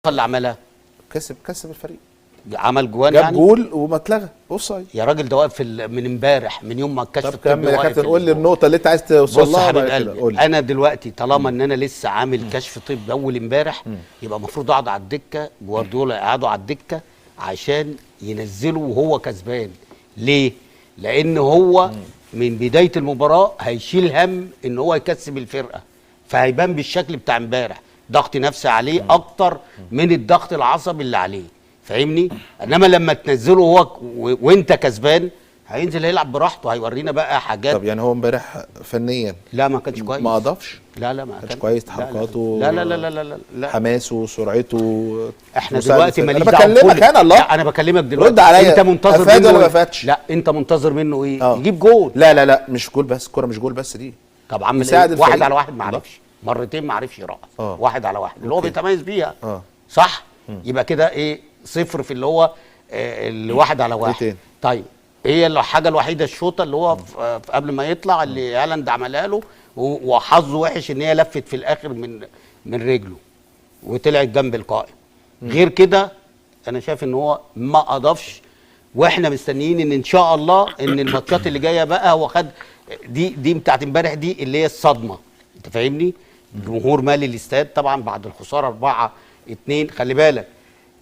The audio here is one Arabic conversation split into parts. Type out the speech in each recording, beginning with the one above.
اللي عملها؟ كسب الفريق، عمل جوان جاب يعني؟ جول وما اتلغى اوفسايد يا راجل ده واقف من امبارح، من يوم ما الكشف طب كمل يا كابتن، قول لي الأسبوع. النقطه اللي انت عايز توصل بص يا لها. حبيب بعد كده قول قلبي، لي. انا دلوقتي طالما ان انا لسه عامل كشف طبي اول امبارح، يبقى المفروض اقعد على الدكه، جوارديولا يقعدوا على الدكه عشان ينزله وهو كسبان. ليه؟ لان هو من بدايه المباراه هيشيل هم ان هو يكسب الفرقه، فهيبان بالشكل بتاع امبارح ضغط نفسي عليه اكتر من الضغط العصبي اللي عليه، فاهمني؟ انما لما تنزله هو وانت كسبان، هينزل يلعب براحته، هيورينا بقى حاجات. طب يعني هو امبارح فنيا لا ما كانش كويس، ما اضافش؟ لا ما كانش كويس، تحركاته لا لا لا لا لا لا, لا. حماسه، سرعته. احنا دلوقتي انا ماليش دعوه بكلمك انا الله. لا انا بكلمك دلوقتي، رد عليا، انت منتظر افاد منه ولا ما إيه؟ فاتش؟ لا انت منتظر منه ايه؟ يجيب جول. لا مش جول بس، الكوره مش جول بس دي. طب عمل يساعد ايه؟ واحد الفريق. على واحد ما عرفش، مرتين ما عرفش يرقص، واحد على واحد اللي هو أوكي. بيتميز بيها. صح. يبقى كده ايه؟ صفر في اللي هو الواحد على واحد. طيب هي الحاجه الوحيده الشوطه اللي هو قبل ما يطلع اللي هالاند عملها له، وحظه وحش ان هي لفت في الاخر من رجله وطلعت جنب القائم. غير كده انا شايف ان هو ما اضافش، واحنا مستنيين ان شاء الله ان الماتشات اللي جايه بقى هو خد دي بتاعت امبارح دي اللي هي الصدمه، انت فاهمني؟ الجمهور مالي الاستاد طبعا بعد الخساره 4-2. خلي بالك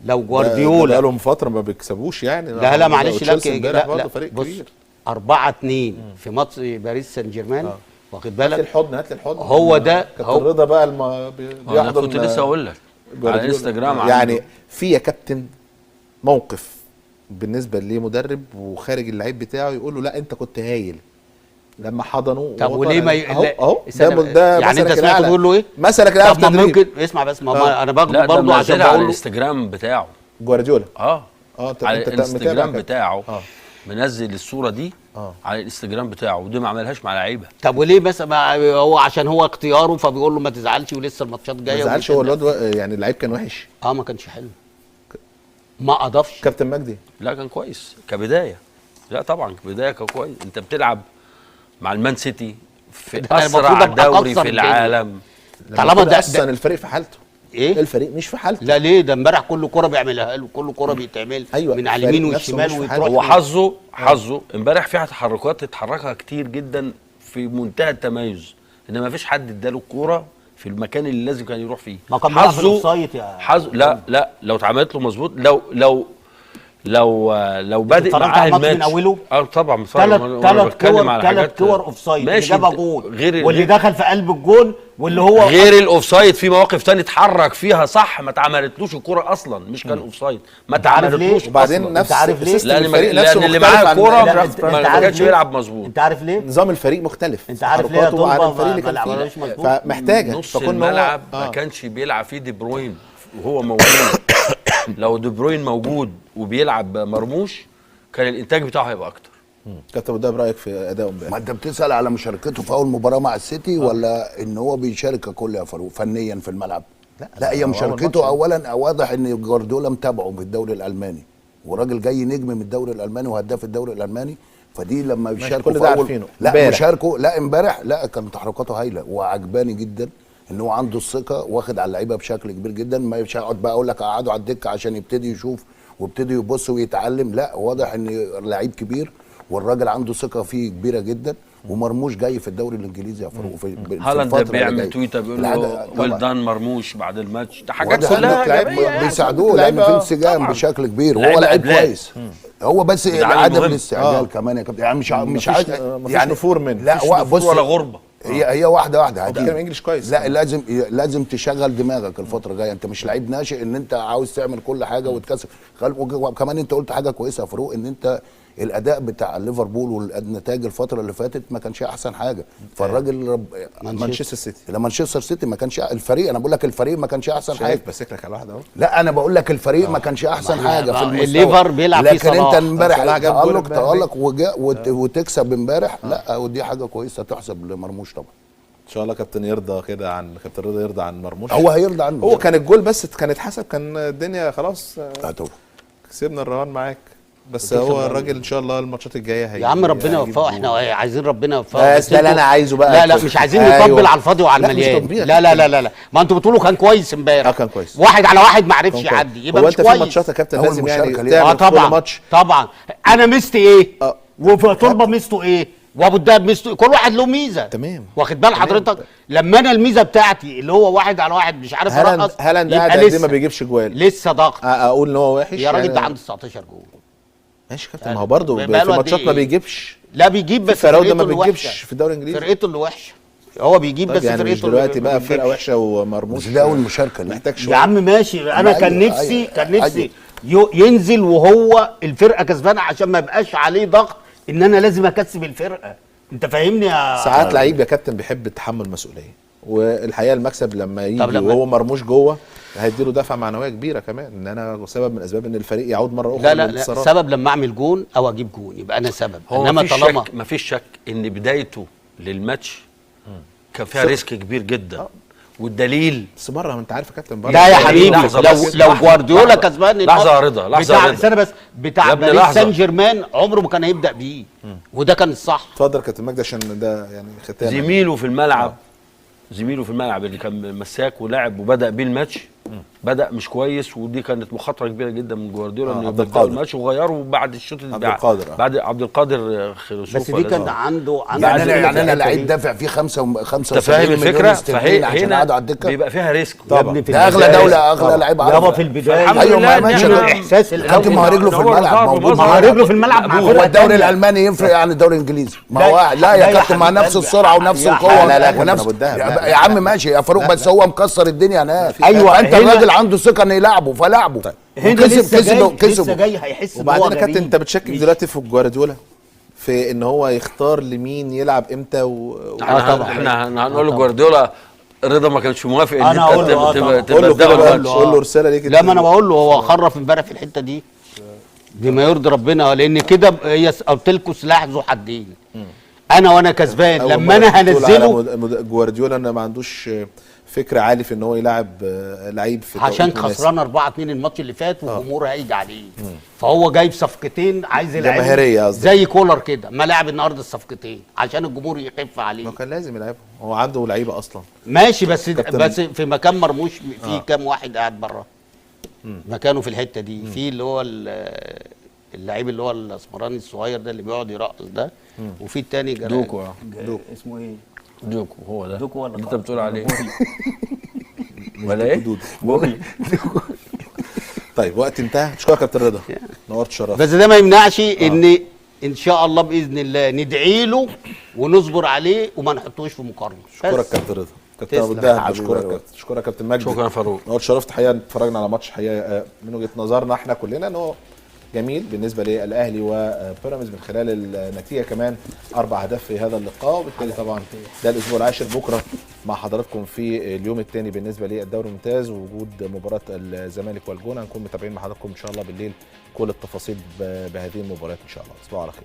لو جوارديولا بقالهم فتره ما بيكسبوش يعني. لا معلش، لا فريق كبير 4-2 في ماتش باريس سان جيرمان. واخد بالك؟ هات لي الحضن هو ده كابتن رضا بقى انا كنت لسه اقول لك على انستجرام يعني في يا كابتن موقف بالنسبه لمدرب وخارج اللعيب بتاعه يقول له لا انت كنت هايل لما حضنوه. طب وليه ما اهو ده يعني انت سمعته بيقول له ايه؟ مثلك الاعلى. طب ممكن اسمع بس، ما انا باخده برضه عشان على الانستجرام بتاعه جوارديولا. على الانستجرام بتاعه منزل الصوره دي على الانستجرام بتاعه، ودي ما عملهاش مع لعيبه. طب وليه بس هو عشان هو اختياره فبيقول له ما تزعلش ولسه الماتشات جايه؟ ما تزعلش، هو الواد يعني اللعيب كان وحش. ما كانش حلو، ما اضافش. كابتن مجدي لا كان كويس كبدايه، لا طبعا كبدايه كان كويس. انت بتلعب مع المان سيتي في اسرع دوري في العالم، طالما ده اصلا الفريق في حالته. ايه الفريق مش في حالته. لا ليه؟ ده امبارح كل كره بيعملها له، كل كره بيتعمل من على اليمين والشمال ويتروح. هو حظه امبارح فيها تحركات اتحركها كتير جدا في منتهى التميز، ان ما فيش حد اداله الكوره في المكان اللي لازم كان يروح فيه. ما كان بيلعب في الاوفسايد يا حظه. لا لو اتعملت له مظبوط، لو بادئ معاه الماتش من اوله. طبعا ثلاث كور اوفسايد اللي جابها جول، واللي دخل في قلب الجول، واللي هو غير الاوفسايد في مواقف ثانيه اتحرك فيها صح ما اتعملتلوش الكوره اصلا، مش كان اوفسايد، ما اتعملتلوش. وبعدين نفس عارف ليه؟ لان اللي معاه الكوره ما كانش بيلعب مظبوط. انت عارف ليه؟ نظام الفريق مختلف. انت عارف ليه؟ الفريق اللي كان فيه فمحتاجه. نص الملعب ما كانش بيلعب فيه دي بروين وهو موجود. لو دي بروين موجود وبيلعب مرموش كان الانتاج بتاعه هيبقى اكتر. كابتن ده برايك في اداؤه امبارح؟ ما انت بتسال على مشاركته في اول مباراه مع السيتي ولا ان هو بيشارك ككل يا فاروق فنيا في الملعب؟ لا هي مشاركته اولا واضح ان جوارديولا متابعه في الدوري الالماني، وراجل جاي نجم من الدوري الالماني وهداف الدوري الالماني، فدي لما بيشاركوا في اول لا مشاركه لا امبارح لا كان تحركاته هايله وعجباني جدا ان هو عنده الثقه واخد على اللعيبه بشكل كبير جدا. مش هقعد بقى اقول لك قعدوا على الدكه عشان يبتدي يشوف وابتدي يبص ويتعلم، لا واضح ان لعيب كبير والراجل عنده ثقه فيه كبيره جدا. ومرموش جاي في الدوري الانجليزي يا فاروق في هالاند ده بيعمل تويته بيقول له ويل دان مرموش بعد الماتش، ده حاجات كلها بيساعدوه لان في انسجام بشكل كبير وهو لعيب كويس. هو بس عدم الاستعجال كمان يا كابتن، يعني مش عايز يعني نفور منه، لا بص ولا غربه. هي واحده بتتكلم انجلش كويس. لا لازم تشغل دماغك الفتره الجايه، انت مش لعيب ناشئ ان انت عاوز تعمل كل حاجه وتكسب. وكمان انت قلت حاجه كويسه يا فاروق، ان انت الاداء بتاع ليفربول والنتائج الفتره اللي فاتت ما كانش احسن حاجه. فالراجل مانشستر سيتي ما كانش الفريق، انا بقول لك الفريق ما كانش احسن حاجه. بسك لك على واحده اهو. لا انا بقول لك الفريق ما كانش احسن حاجه في المستوى. الليفر بيلعب فيه صلاح، لكن انت امبارح تألق وتكسب امبارح، لا ودي حاجه كويسه تحسب لمرموش طبعا. ان شاء الله كابتن يرضى كده عن كابتن رضا يرضى عن مرموش. هو هيرضى عنه. هو كان الجول بس كان اتحسب كان الدنيا خلاص. طبعا كسبنا الرهان معاك. بس هو الراجل ان شاء الله الماتشات الجايه يا عم ربنا يوفقه، احنا عايزين ربنا يوفقه. بس ده اللي انا عايزه بقى. لا مش عايزين نطبل على الفاضي وعلى المليان. لا ما انتوا بتقولوا كان كويس امبارح. كان كويس. 1 على 1 ما عرفش يعدي، يبقى مش كويس. هو انت في ماتشات يا كابتن لازم يعني تعمل كل ماتش. طبعا انا ميزتي ايه؟ وفي طلبه ميزته ايه؟ وابو الدهب ميزته، كل واحد له ميزه. تمام. واخد بال حضرتك؟ لما انا الميزه بتاعتي اللي هو 1 على 1 مش عارف ارقص، هالاند قاعد قد ايه ما بيجيبش جوال، لسه ضغط. اقول ان هو وحش يا راجل ده عنده 19 جول. ماشي كابتن، ما هو برضه في ماتشات ما بيجيبش. لا بيجيب بس فرقته ما بيجيبش في الدوري الانجليزي، فرقته اللي وحشه. هو بيجيب بس يعني فرقته دلوقتي بقى فرقه وحشه ومرموش. ده اول مشاركه محتاج شويه يا عم ماشي. انا كان نفسي ينزل وهو الفرقه كسبانه عشان ما يبقاش عليه ضغط ان انا لازم اكسب الفرقه. انت فاهمني يا ساعات لعيب يا كابتن بيحب تحمل مسؤوليه، والحقيقه المكسب لما يجي وهو مرموش جوه هيديله دفعه معنويه كبيره كمان، ان انا سبب من اسباب ان الفريق يعود مره اخرى لا سبب لما اعمل جون او اجيب جون يبقى انا سبب. انما طالما ما فيش شك ان بدايته للماتش كان فيها ريسك كبير جدا. والدليل بس مره انت عارف يا كابتن بره. لا يا حبيبي لو جوارديولا كسبان لحظه يا رضا، لحظه يا رضا استنى بس، بتاع باريس سان جيرمان عمره ما كان هيبدا بيه، وده كان الصح. اتفضل يا كابتن مجدي عشان ده يعني ختام. زميله في الملعب اللي كان مساك ولاعب وبدا بيه الماتش بدا مش كويس، ودي كانت مخاطره كبيره جدا من جوارديولا انه يبدا الماتش وغيره بعد الشوط بعد عبد القادر خلصوف. بس دي كان عنده يعني انا لعيب دافع فيه 5 انت فاهم الفكره؟ فهي هنا بيبقى فيها ريسك طبعا. ده اغلى دوله اغلى لعيب يابا في البدايه. ايوه ما ماشي الاحساس كابتن، ما هو رجله في الملعب موجود. ما هو رجله في الملعب. هو الدوري الالماني يفرق عن الدوري الانجليزي؟ ما هو لا يا كابتن، مع نفس السرعه ونفس القوه ونفس يا عم ماشي يا فاروق، بس هو مكسر الدنيا هناك. ايوه انت الراجل عنده ثقه ان يلعبه فلعبه. هنا لسه جاي هيحس. وبعدين يا كابتن انت بتشكك دلوقتي في جوارديولا في ان هو يختار لمين يلعب امتى طبعا احنا هنقول لجوارديولا رضا ما كانش موافق ان انت تبقى قول له رساله ليك. لا ما انا بقول له هو خرف امبارح في الحته دي بما يرضي ربنا، لان كده هي قلت لكم سلاح ذو حدين. وانا كسبان لما انا هنزله. جوارديولا انا ما عندوش فكره عالي في ان هو يلعب لعيب في عشان خسران 4-2 الماتش اللي فات والجمهور هيجي عليه. فهو جايب صفقتين عايز يلعب جماهيريه زي كولر كده، ما لعب النهارده الصفقتين عشان الجمهور يخف عليه. ما كان لازم يلعبهم، هو عنده لعيبه اصلا ماشي. بس في مكان مرموش في كام واحد قاعد بره مكانه في الحته دي. في اللي هو اللعيب اللي هو الاسمراني الصغير ده اللي بيقعد يرقص ده، وفي الثاني دوكو. اسمه ايه؟ دوكو. هو ده دوكو ولا انت بتقول عليه ولا ايه؟ طيب وقت انتهى. اشكرك يا كابتن رضا، نورت شرفت. بس ده ما يمنعش ان شاء الله باذن الله ندعي له ونصبر عليه وما نحطوش في مقارنه. اشكرك كابتن رضا. كابتن ابو الدهب اشكرك كابتن مجدي. شكرا فاروق. نورت شرفت. حقيقه اتفرجنا على ماتش حقيقه من وجهه نظرنا احنا كلنا ان هو جميل بالنسبه للاهلي وبيراميدز من خلال النتيجه، كمان 4 أهداف في هذا اللقاء. وبالتالي طبعا ده الاسبوع العاشر بكره مع حضراتكم في اليوم الثاني بالنسبه للدوري الممتاز ووجود مباراه الزمالك والجونه. هنكون متابعين مع حضراتكم ان شاء الله بالليل كل التفاصيل بهذه المباريات ان شاء الله. تصبحوا على خير.